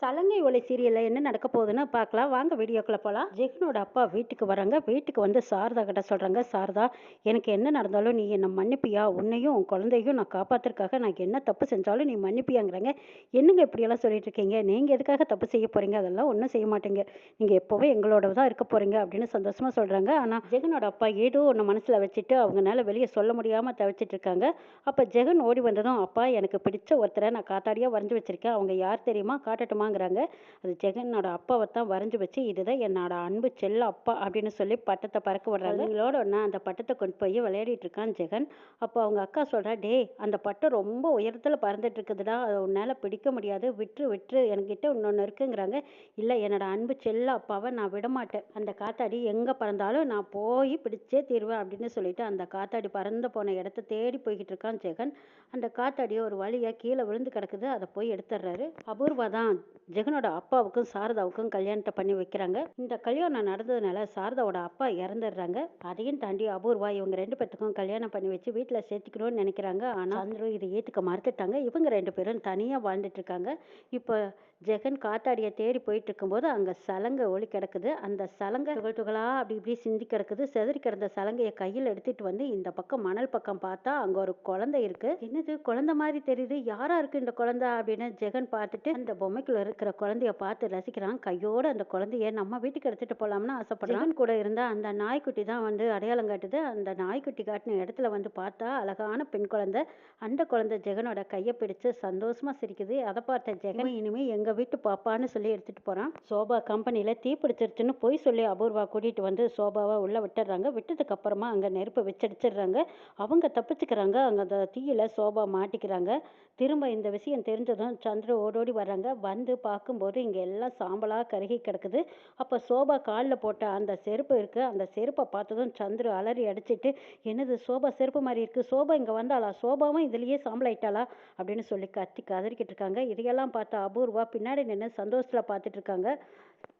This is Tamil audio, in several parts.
சலங்கை ஒலி சீரியல்ல என்ன நடக்க போகுதுன்னு பார்க்கலாம். வாங்க வீடியோக்குள்ள போலாம். ஜெகனோட அப்பா வீட்டுக்கு வராங்க. வீட்டுக்கு வந்து சாரதா கிட்ட சொல்றாங்க, சாரதா, எனக்கு என்ன நடந்தாலும் நீ என்ன மன்னிப்பியா? உன்னையும் உன் குழந்தையும் நான் காப்பாத்துறதுக்காக நான் என்ன தப்பு செஞ்சாலும் நீ மன்னிப்பியாங்கிறாங்க. என்னங்க இப்படியெல்லாம் சொல்லிட்டு இருக்கீங்க? நீங்க எதுக்காக தப்பு செய்ய போறீங்க? அதெல்லாம் ஒன்றும் செய்ய மாட்டீங்க. நீங்க எப்பவும் எங்களோட தான் இருக்க போறீங்க அப்படின்னு சந்தோஷமா சொல்றாங்க. ஆனா ஜெகனோட அப்பா ஏதோ ஒன்று மனசுல வச்சுட்டு அவங்கனால வெளியே சொல்ல முடியாம தவிச்சிட்டு இருக்காங்க. அப்ப ஜெகன் ஓடி வந்ததும், அப்பா எனக்கு பிடிச்ச ஒருத்தரை நான் காத்தாடியா வரைஞ்சு வச்சிருக்கேன். அவங்க யார் தெரியுமா? காட்டட்டுமாங்கிறாங்க. அது ஜெகனோட அப்பாவை தான் வரைஞ்சு வச்சு, இதுதான் என்னோட அன்பு செல்ல அப்பா அப்படின்னு சொல்லி பட்டத்தை பறக்க விடுறாங்க. இவங்களோட நான் அந்த பட்டத்தை கொண்டு போய் விளையாடிட்டு இருக்கான் ஜெகன். அப்போ அவங்க அக்கா சொல்றா, டே அந்த பட்டம் ரொம்ப உயரத்துல பறந்துட்டு இருக்குதுடா, அதை உன்னால பிடிக்க முடியாது, விட்டுரு விட்டுரு, என்கிட்ட இன்னொன்று இருக்குங்கிறாங்க. இல்லை, என்னோட அன்பு செல்ல அப்பாவை நான் விட மாட்டேன். அந்த காத்தாடி எங்க பறந்தாலும் நான் போய் பிடிச்சே தீருவேன் அப்படின்னு சொல்லிட்டு அந்த காத்தாடி பறந்து போன இடத்த தேடி போய்கிட்டு இருக்கான் ஜெகன். அந்த காத்தாடியை ஒரு வழியா கீழே விழுந்து கிடக்குது, அதை போய் எடுத்துடுறாரு. அபூர்வா தான் ஜெகனோட அப்பாவுக்கும் சாரதாவுக்கும் கல்யாணத்தை பண்ணி வைக்கிறாங்க. இந்த கல்யாணம் நடந்ததுனால சாரதாவோட அப்பா இறந்துடுறாங்க. அதையும் தாண்டி அபூர்வா இவங்க ரெண்டு பேத்துக்கும் கல்யாணம் பண்ணி வச்சு வீட்டுல சேர்த்துக்கணும்னு நினைக்கிறாங்க. ஆனா சந்துரு இதை ஏத்துக்க மறுத்துட்டாங்க. இவங்க ரெண்டு பேரும் தனியா வாழ்ந்துட்டு இருக்காங்க. இப்போ ஜெகன் காத்தாடியை தேடி போயிட்டு இருக்கும்போது அங்க சலங்கை ஒளி கிடக்குது. அந்த சலங்கை துகள் துகளா அப்படி இப்படி சிந்தி கிடக்குது. செதறி கிடந்த சலங்கையை கையில் எடுத்துட்டு வந்து இந்த பக்கம் மணல் பக்கம் பார்த்தா அங்க ஒரு குழந்தை இருக்கு. என்னது குழந்தை மாதிரி தெரியுது, யாரா இருக்கு இந்த குழந்தை அப்படின்னு ஜெகன் பார்த்துட்டு அந்த பொம்மைக்குள்ள இருக்கிற குழந்தைய பார்த்து ரசிக்கிறான். கையோட அந்த குழந்தைய நம்ம வீட்டுக்கு எடுத்துட்டு போலாம்னு ஆசைப்படுறான். ஜெகன் கூட இருந்த அந்த நாய்க்குட்டி தான் வந்து அடையாளம் காட்டுது. அந்த நாய்க்குட்டி காட்டின இடத்துல வந்து பார்த்தா அழகான பெண் குழந்தை. அந்த குழந்தை ஜெகனோட கையை பிடிச்சு சந்தோஷமா சிரிக்குது. அதை பார்த்த ஜெகன் இனிமே எங்க வீட்டு பாப்பான்னு சொல்லி எடுத்துட்டு போறான். சோபா கம்பெனில தீ பிடிச்சிருச்சுன்னு போய் சொல்லி அபூர்வா கூட்டிட்டு வந்து சோபாவை உள்ள விட்டுறாங்க. விட்டதுக்கு அப்புறமா அங்க நெருப்பு வச்சடிச்சிடுறாங்க. அவங்க தப்பிச்சுக்கிறாங்க. அங்க அந்த தீயில சோபா மாட்டிக்கிறாங்க. திரும்ப இந்த விஷயம் தெரிஞ்சதும் சந்திர ஓடோடி வர்றாங்க. வந்து பார்க்கும்போது இங்க எல்லாம் சாம்பலா கருகி கிடக்குது. அப்ப சோபா காலில் போட்ட அந்த செருப்பு இருக்கு. அந்த செருப்பை பார்த்ததும் சந்திர அலறி அடிச்சிட்டு, என்னது சோபா செருப்பு மாதிரி இருக்கு, சோபா இங்க வந்தாளா, சோபாவும் இதுலயே சாம்பலாயிட்டாளா அப்படின்னு சொல்லி கத்தி கதறிக்கிட்டு இருக்காங்க. இதையெல்லாம் பார்த்த அபூர்வா பின்னாடி நின்று சந்தோஷத்துல பார்த்துட்டு இருக்காங்க.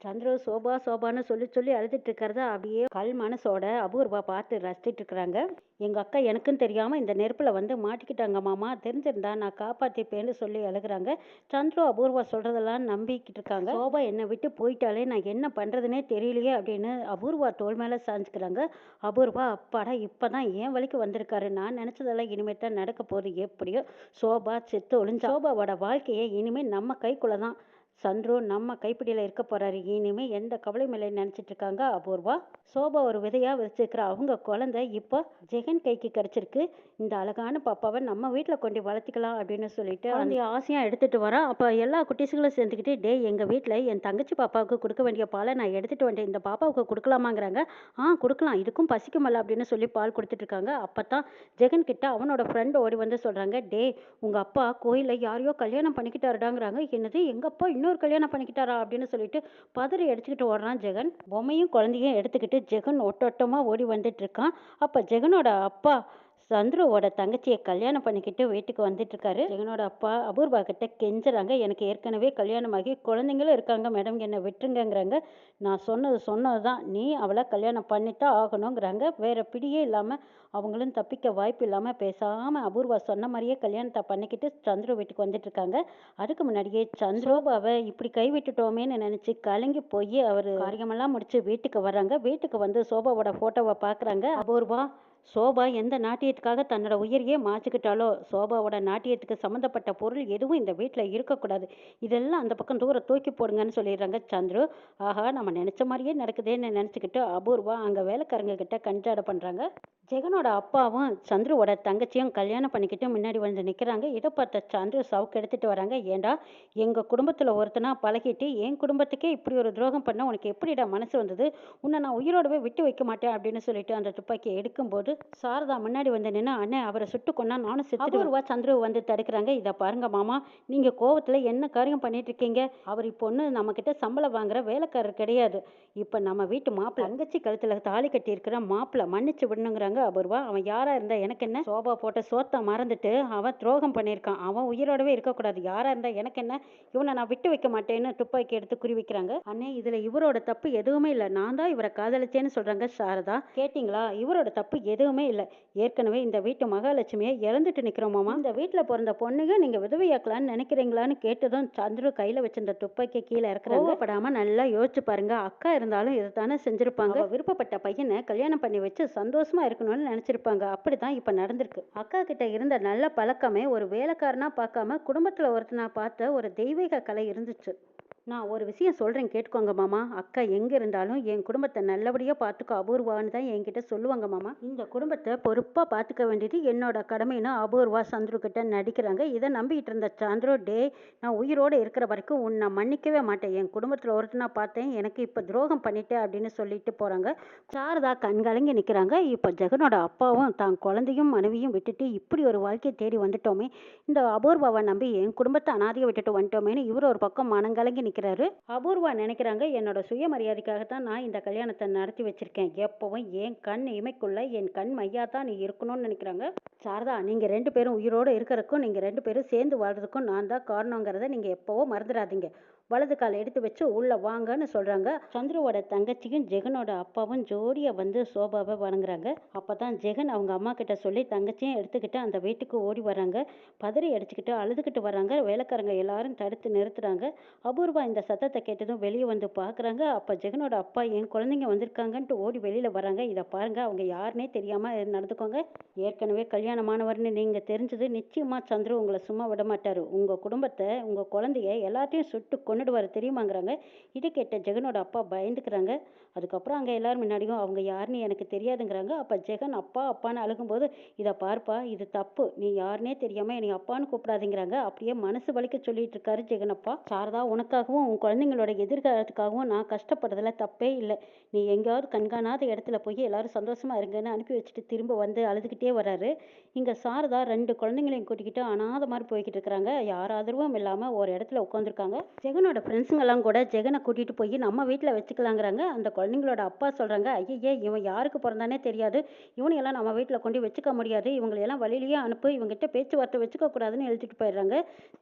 சந்திர சோபா சோபான்னு சொல்லி சொல்லி அழுதுட்டு இருக்கிறத அப்படியே கல் மனசோட அபூர்வா பார்த்து ரசிச்சிட்டு இருக்கிறாங்க. எங்க அக்கா எனக்கும் தெரியாம இந்த நெருப்புல வந்து மாட்டிக்கிட்டாங்க மாமா, தெரிஞ்சிருந்தா நான் காப்பாத்திப்பேன்னு சொல்லி அழுகுறாங்க. சந்திர அபூர்வா சொல்றதெல்லாம் நம்பிக்கிட்டு இருக்காங்க. சோபா என்னை விட்டு போயிட்டாலே நான் என்ன பண்றதுனே தெரியலையே அப்படின்னு அபூர்வா தோல் மேல சாஞ்சுக்கிறாங்க. அபூர்வா, அப்பாடா இப்பதான் ஏன் வழிக்கு வந்திருக்காரு, நான் நினைச்சதெல்லாம் இனிமே தான் நடக்க போகுது. எப்படியோ சோபா செத்து ஒளிஞ்சா சோபாவோட வாழ்க்கையை இனிமே நம்ம கைக்குள்ளதான், சந்துரு நம்ம கைப்பிடியில இருக்க போறாரு, இனிமே எந்த கவலையும் இல்லைன்னு நினைச்சிட்டு இருக்காங்க அபூர்வா. சோபா ஒரு விதையா வச்சிருக்கிற அவங்க குழந்தை இப்போ ஜெகன் கைக்கு கிடைச்சிருக்கு. இந்த அழகான பாப்பாவை நம்ம வீட்டுல கொண்டு வளர்த்திக்கலாம் அப்படின்னு சொல்லிட்டு குழந்தைய ஆசையா எடுத்துட்டு வரான். அப்ப எல்லா குட்டீஸுங்களும் சேர்ந்துக்கிட்டு, டே எங்க வீட்டுல என் தங்கச்சி பாப்பாவுக்கு கொடுக்க வேண்டிய பாலை நான் எடுத்துட்டு வந்தேன், இந்த பாப்பாவுக்கு கொடுக்கலாமாங்கிறாங்க. கொடுக்கலாம், இதுக்கும் பசிக்குமல்ல அப்படின்னு சொல்லி பால் கொடுத்துட்டு இருக்காங்க. அப்பதான் ஜெகன் கிட்ட அவனோட ஃப்ரெண்ட் ஓடி வந்து சொல்றாங்க, டே உங்க அப்பா கோயில்ல யாரையோ கல்யாணம் பண்ணிக்கிட்டாருடாங்கிறாங்க. என்னது, எங்க அப்பா இன்னொரு கல்யாணம் பண்ணிக்கிட்டாரா அப்படின்னு சொல்லிட்டு பதறி அடிச்சுக்கிட்டு ஓடுறான் ஜெகன். பொம்மையும் குழந்தையும் எடுத்துக்கிட்டு ஜெகன் ஒட்டோட்டமா ஓடி வந்துட்டு இருக்கான். அப்ப ஜெகனோட அப்பா சந்துருவோட தங்கச்சியை கல்யாணம் பண்ணிக்கிட்டு வீட்டுக்கு வந்துட்டு இருக்காரு. ஜெகனோட அப்பா அபூர்வா கிட்ட கெஞ்சுறாங்க, எனக்கு ஏற்கனவே கல்யாணமாகி குழந்தைங்களும் இருக்காங்க மேடம், என்னை விட்டுருங்கிறாங்க. நான் சொன்னதுதான், நீ அவளை கல்யாணம் பண்ணித்தான் ஆகணுங்கிறாங்க. வேற பிடியே இல்லாம அவங்களும் தப்பிக்க வாய்ப்பு இல்லாம பேசாம அபூர்வா சொன்ன மாதிரியே கல்யாணத்தை பண்ணிக்கிட்டு சந்துரு வீட்டுக்கு வந்துட்டு இருக்காங்க. அதுக்கு முன்னாடியே சந்திரோபாவை இப்படி கைவிட்டுட்டோமேன்னு நினைச்சு கலங்கி போய் அவரு காரியமெல்லாம் முடிச்சு வீட்டுக்கு வர்றாங்க. வீட்டுக்கு வந்து சோபாவோட போட்டோவை பாக்குறாங்க. அபூர்வா, சோபா எந்த நாட்டியத்துக்காக தன்னோட உயிரையே மாச்சுக்கிட்டாலோ, சோபாவோட நாட்டியத்துக்கு சம்மந்தப்பட்ட பொருள் எதுவும் இந்த வீட்டில் இருக்கக்கூடாது, இதெல்லாம் அந்த பக்கம் தூர தூக்கி போடுங்கன்னு சொல்லிடுறாங்க சந்துரு. ஆஹா, நம்ம நினைச்ச மாதிரியே நடக்குதுன்னு நினச்சிக்கிட்டு அபூர்வா அங்கே வேலைக்காரங்க கிட்ட கஞ்சாட பண்ணுறாங்க. ஜெகனோட அப்பாவும் சந்துருவோட தங்கச்சியும் கல்யாணம் பண்ணிக்கிட்டு முன்னாடி வந்து நிற்கிறாங்க. இதை பார்த்த சந்துரு சவுக்கு எடுத்துட்டு வராங்க. ஏண்டா எங்கள் குடும்பத்தில் ஒருத்தனா பழகிட்டு என் குடும்பத்துக்கே இப்படி ஒரு துரோகம் பண்ண உனக்கு எப்படிடா மனசு வந்தது, உன்னை நான் உயிரோடவே விட்டு வைக்க மாட்டேன் அப்படின்னு சொல்லிட்டு அந்த துப்பாக்கியை எடுக்கும்போது சாரதா முன்னாடி வந்து நின்று, அண்ணே அவரை சுட்டு கொண்டா நானும் செத்துருவா. சந்துரு வந்து தடுக்கிறாங்க. இதை பாருங்க மாமா, நீங்க கோவத்துல என்ன காரியம் பண்ணிட்டு இருக்கீங்க, அவர் இப்போ ஒன்று நம்ம கிட்ட சம்பளம் வாங்குற வேலைக்காரர் கிடையாது, இப்ப நம்ம வீட்டு மாப்பிள்ளை, தங்கச்சி கழுத்துல தாலி கட்டி இருக்கிற மாப்பிள்ளை, மன்னிச்சு விடணுங்கிறாங்க அபூர்வா. அவன் யாரா இருந்தா எனக்கு என்ன, சோபா போட்ட சோத்த மறந்துட்டு அவன் துரோகம் பண்ணியிருக்கான், அவன் உயிரோடவே இருக்கக்கூடாது, யாரா இருந்தா எனக்கு என்ன, இவனை நான் விட்டு வைக்க மாட்டேன்னு துப்பாக்கி எடுத்து குறி வைக்கிறாங்க. அண்ணே இதுல இவரோட தப்பு எதுவுமே இல்லை, நான் தான் இவரை காதலிச்சேன்னு சொல்றாங்க சாரதா. கேட்டீங்களா, இவரோட தப்பு எதுவுமே எதுவுமே இல்ல. ஏற்கனவே இந்த வீட்டு மகாலட்சுமிய இழந்துட்டு நிக்கிறோம் மாமா. இந்த வீட்ல பொறந்த பொண்ணுக நீங்க விதவையாக்கலான்னு நினைக்கிறீங்களான்னு கேட்டதும் சந்துரு கையில வச்சிருந்த துப்பாக்கிய கீழ இறக்குறாங்க. கோவப்படாம நல்லா யோசிச்சு பாருங்க. அக்கா இருந்தாலும் இதுதானே செஞ்சிருப்பாங்க. அவ விருப்பப்பட்ட பையனை கல்யாணம் பண்ணி வச்சு சந்தோஷமா இருக்கணும்னு நினைச்சிருப்பாங்க. அப்படிதான் இப்ப நடந்திருக்கு. அக்கா கிட்ட இருந்த நல்ல பழக்கமே ஒரு வேலைக்காரனா பார்க்காம குடும்பத்துல ஒருத்தனா பார்த்த ஒரு தெய்வீக கலை இருந்துச்சு. நான் ஒரு விஷயம் சொல்றேன் கேட்டுக்கோங்க மாமா. அக்கா எங்க இருந்தாலும் என் குடும்பத்தை நல்லபடியா பார்த்துக்க அபூர்வான்னு தான் என்கிட்ட சொல்லுவாங்க மாமா. இந்த குடும்பத்தை பொறுப்பா பார்த்துக்க வேண்டியது என்னோட கடமைன்னு அபூர்வா சந்துரு கிட்ட நடிக்கிறாங்க. இதை நம்பிக்கிட்டு இருந்த சந்துரு, டே நான் உயிரோட இருக்கிற வரைக்கும் உன்னை மன்னிக்கவே மாட்டேன். என் குடும்பத்துல ஒருத்தனா பார்த்தேன், எனக்கு இப்ப துரோகம் பண்ணிட்டேன் அப்படின்னு சொல்லிட்டு போறாங்க. சாரதா கண்கலங்கி நிக்கிறாங்க. இப்ப ஜெகனோட அப்பாவும் தான் குழந்தையும் மனைவியும் விட்டுட்டு இப்படி ஒரு வாழ்க்கையை தேடி வந்துட்டோமே, இந்த அபூர்வாவை நம்பி என் குடும்பத்தை அனாதையை விட்டுட்டு வந்துட்டோமேன்னு இவர் ஒரு பக்கம் மனங்கலங்கி நிற்கிறாரு. அபூர்வா நினைக்கிறாங்க, என்னோட சுயமரியாதைக்காகத்தான் நான் இந்த கல்யாணத்தை நடத்தி வச்சிருக்கேன். எப்பவும் என் கண் இமைக்குள்ள என் கண் மையா தான் நீ இருக்கணும்னு நினைக்கிறாங்க. சாரதா, நீங்க 2 பேரும் உயிரோட இருக்கிறதுக்கும் நீங்க 2 பேரும் சேர்ந்து வாழ்றதுக்கும் நான் தான் காரணங்கிறத நீங்க எப்பவோ மறந்துடாதீங்க. வலது கால் எடுத்து வச்சு உள்ள வாங்கன்னு சொல்றாங்க. சந்துருவோட தங்கச்சியும் ஜெகனோட அப்பாவும் ஜோடியா வந்து சோபாவை வணங்குறாங்க. அப்பதான் ஜெகன் அவங்க அம்மா கிட்ட சொல்லி தங்கச்சியும் எடுத்துக்கிட்டு அந்த வீட்டுக்கு ஓடி வராங்க. பதறி அடிச்சுக்கிட்டு அழுதுகிட்டு வராங்க. வேலைக்காரங்க எல்லாரும் தடுத்து நிறுத்துறாங்க. அபூர்வா இந்த சத்தத்தை கேட்டதும் வெளியே வந்து பாக்குறாங்க. அப்ப ஜெகனோட அப்பா என் குழந்தைங்க வந்திருக்காங்கன்ட்டு ஓடி வெளியில வராங்க. இதை பாருங்க, அவங்க யாருன்னே தெரியாம நடந்துக்கோங்க. ஏற்கனவே கல்யாணமானவர்னு நீங்க தெரிஞ்சது நிச்சயமா சந்துரு உங்களை சும்மா விட மாட்டாரு. உங்க குடும்பத்தை உங்க குழந்தைய எல்லாத்தையும் சுட்டு கொன்னுடுவாரு தெரியுமாங்கிறாங்க. இதை கேட்ட ஜெகனோட அப்பா பயந்துக்கிறாங்க. அதுக்கப்புறம் அங்கே எல்லாரும் முன்னாடியும் அவங்க யாருன்னு எனக்கு தெரியாதுங்கிறாங்க. அப்போ ஜெகன் அப்பா அப்பான்னு அழுகும்போது, இதை பார்ப்பா, இது தப்பு, நீ யாருன்னே தெரியாம என்னை அப்பான்னு கூப்பிடாதீங்கிறாங்க. அப்படியே மனசு வலிக்க சொல்லிட்டு இருக்காரு ஜெகன் அப்பா. சாரதா, உனக்காகவும் உன் குழந்தைங்களோட எதிர்காலத்துக்காகவும் நான் கஷ்டப்படுறதுல தப்பே இல்லை. நீ எங்கேயாவது கண்காணாத இடத்துல போய் எல்லாரும் சந்தோஷமா இருங்கன்னு அனுப்பி வச்சுட்டு திரும்ப வந்து அழுதுகிட்டே வராரு. இங்க சாரதா 2 குழந்தைங்களையும் கூட்டிக்கிட்டு அனாத மாதிரி போய்கிட்டு இருக்கிறாங்க. யார் ஆதரவும் இல்லாம ஒரு இடத்துல உட்காந்துருக்காங்க. ஜெகனோட ஃப்ரெண்ட்ஸுங்கெல்லாம் கூட ஜெகனை கூட்டிட்டு போய் நம்ம வீட்டில் வச்சுக்கலாங்கிறாங்க. அந்த குழந்தைங்களோட அப்பா சொல்றாங்க, ஐயே இவன் யாருக்கு பிறந்தானே தெரியாது, இவனையெல்லாம் நம்ம வீட்டில் கொண்டு வச்சுக்க முடியாது, இவங்களையெல்லாம் வழியிலேயே அனுப்பு, இவங்ககிட்ட பேச்சுவார்த்தை வச்சுக்க கூடாதுன்னு எழுதிட்டு போயிடுறாங்க.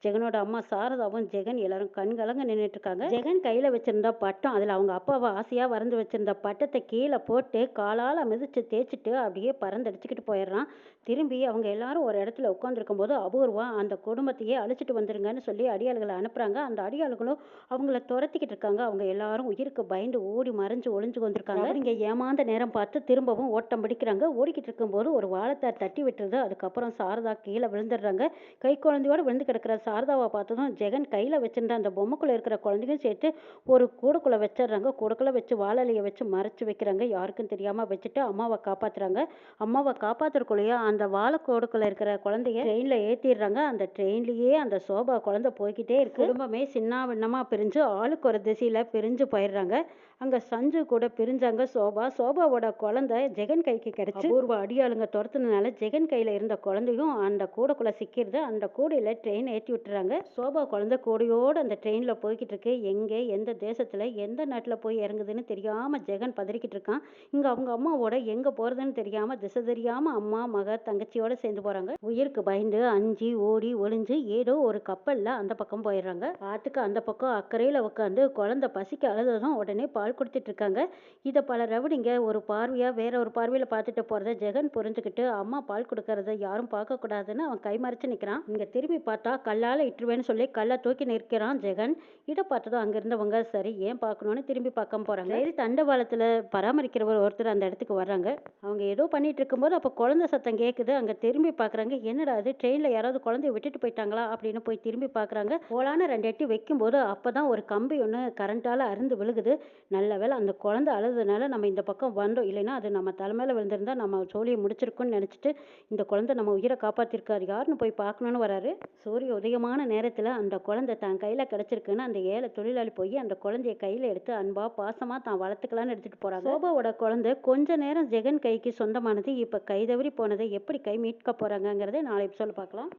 ஜெகனோட அம்மா சாரதாவும் ஜெகன் எல்லாரும் கண்கலங்க நின்றுட்டு இருக்காங்க. ஜெகன் கையில வச்சிருந்த பட்டம், அதுல அவங்க அப்பாவை ஆசையா வரைஞ்சு வச்சிருந்த பட்டத்தை கீழே போட்டு காலால மிதிச்சு தேய்ச்சிட்டு அப்படியே பறந்தடிச்சுக்கிட்டு போயிடுறான். திரும்பி அவங்க எல்லாரும் ஒரு இடத்துல உட்காந்துருக்கும் போது அபூர்வா அந்த குடும்பத்தையே அழிச்சிட்டு வந்துருங்கன்னு சொல்லி அடியாளுகளை அனுப்புறாங்க. அந்த அடியாளுகளும் அவங்கள துரத்திக்கிட்டு இருக்காங்க. அவங்க எல்லாரும் உயிருக்கு பயந்து ஓடி மறைஞ்சு ஒளிஞ்சு வந்திருக்காங்க. இங்க ஏமாந்த நேரம் பார்த்து திரும்பவும் ஓட்டம் பிடிக்கிறாங்க. ஓடிக்கிட்டு இருக்கும்போது ஒரு வாழைத்தார் தட்டி விட்டுருது. அதுக்கப்புறம் சாரதா கீழே விழுந்துடுறாங்க. கை குழந்தையோட விழுந்து கிடக்கிற சாரதாவை பார்த்ததும் ஜெகன் கையில வச்சிருந்த அந்த பொம்மைக்குள்ள இருக்கிற குழந்தையும் சேர்த்து ஒரு கூடக்குள்ள வச்சிடுறாங்க. கூடக்குள்ள வச்சு வாழலையை வச்சு மறைச்சு வைக்கிறாங்க. யாருக்கும் தெரியாம வச்சுட்டு அம்மாவை காப்பாத்துறாங்க. அம்மாவை காப்பாத்துறக்குள்ளேயே அந்த வாழைக்கூடக்குள்ள இருக்கிற குழந்தைய ட்ரெயின்ல ஏத்திடுறாங்க. அந்த ட்ரெயின்லயே அந்த சோபா குழந்தை போய்கிட்டே இருக்கு. குடும்பமே சின்னாபின்னமா பிரிஞ்சு ஆளுக்கு ஒரு திசையில பிரிஞ்சு போயிடுறாங்க. அங்க சஞ்சு கூட பிரிஞ்சாங்க சோபா. சோபாவோட குழந்தை ஜெகன் கைக்கு கிடைச்சு அபூர்வ அடியாளுங்க துரத்துனதுனால ஜெகன் கையில இருந்த குழந்தையும் அந்த கூடைக்குள்ள சிக்கிடுது. அந்த கூடையில ட்ரெயின் ஏற்றி விட்டுறாங்க. சோபா குழந்தை கூடையோடு அந்த ட்ரெயின்ல போய்கிட்டு இருக்கு. எங்கே, எந்த தேசத்துல, எந்த நாட்டுல போய் இறங்குதுன்னு தெரியாம ஜெகன் பதறிக்கிட்டு இருக்கான். இங்க அவங்க அம்மாவோட எங்க போறதுன்னு தெரியாம திசை தெரியாம அம்மா மக தங்கச்சியோட சேர்ந்து போறாங்க. உயிருக்கு பயந்து அஞ்சி ஓடி ஒளிஞ்சு ஏதோ ஒரு கப்பல்ல அந்த பக்கம் போயிடுறாங்க. ஆத்துக்கு அந்த பக்கம் அக்கறையில உட்காந்து குழந்தை பசிக்கு அழுததும் உடனே பால் கொடுத்துட்டு இருக்காங்க. இதை பல ரவுடிங்க ஒரு பார்வையா வேற ஒரு பார்வையில பார்த்துட்டு போறத ஜெகன் புரிஞ்சுக்கிட்டு அம்மா பால் கொடுக்கறத யாரும் பார்க்க கூடாதுன்னு அவன் கைமறைச்சு நிக்கிறான். இங்க திரும்பி பார்த்தா கல்லால இட்டுருவேன்னு சொல்லி கல்லை தூக்கி நிற்கிறான் ஜெகன். இதை பார்த்ததும் அங்க இருந்தவங்க சரி ஏன் பார்க்கணும்னு திரும்பி பார்க்க போறாங்க. ரயில் தண்டவாளத்துல பராமரிக்கிறவர் ஒருத்தர் அந்த இடத்துக்கு வர்றாங்க. அவங்க ஏதோ பண்ணிட்டு இருக்கும்போது அப்ப குழந்தை சத்தம் கேட்குது. அங்க திரும்பி பார்க்கறாங்க. என்னடா அது, ட்ரெயின்ல யாராவது குழந்தைய விட்டுட்டு போயிட்டாங்களா அப்படின்னு போய் திரும்பி பார்க்கறாங்க. போலான்னு 2 எட்டி வைக்கும்போது அப்பதான் ஒரு கம்பி ஒன்று கரண்டால அருந்து விழுகுது. நல்ல வேளை அந்த குழந்தை அழுதுனால நம்ம இந்த பக்கம் வந்தோம். இல்லைன்னா அது நம்ம தலைமையில விழுந்திருந்தா நம்ம சோழியை முடிச்சிருக்கும்னு நினைச்சிட்டு இந்த குழந்தை நம்ம உயிரை காப்பாத்திருக்காரு. யாருன்னு போய் பார்க்கணும்னு வராரு. சூரிய உதயமான நேரத்துல அந்த குழந்தை தான் கையில கிடைச்சிருக்குன்னு அந்த ஏழை தொழிலாளி போய் அந்த குழந்தைய கையில எடுத்து அன்பா பாசமா தான் வளர்த்துக்கலான்னு எடுத்துட்டு போறாங்க. சோபாவோட குழந்தை கொஞ்ச நேரம் ஜெகன் கைக்கு சொந்தமானது. இப்ப கை தவறி போனதை எப்படி கை மீட்க போறாங்கிறத நாளை எபிசோட்ல பார்க்கலாம்.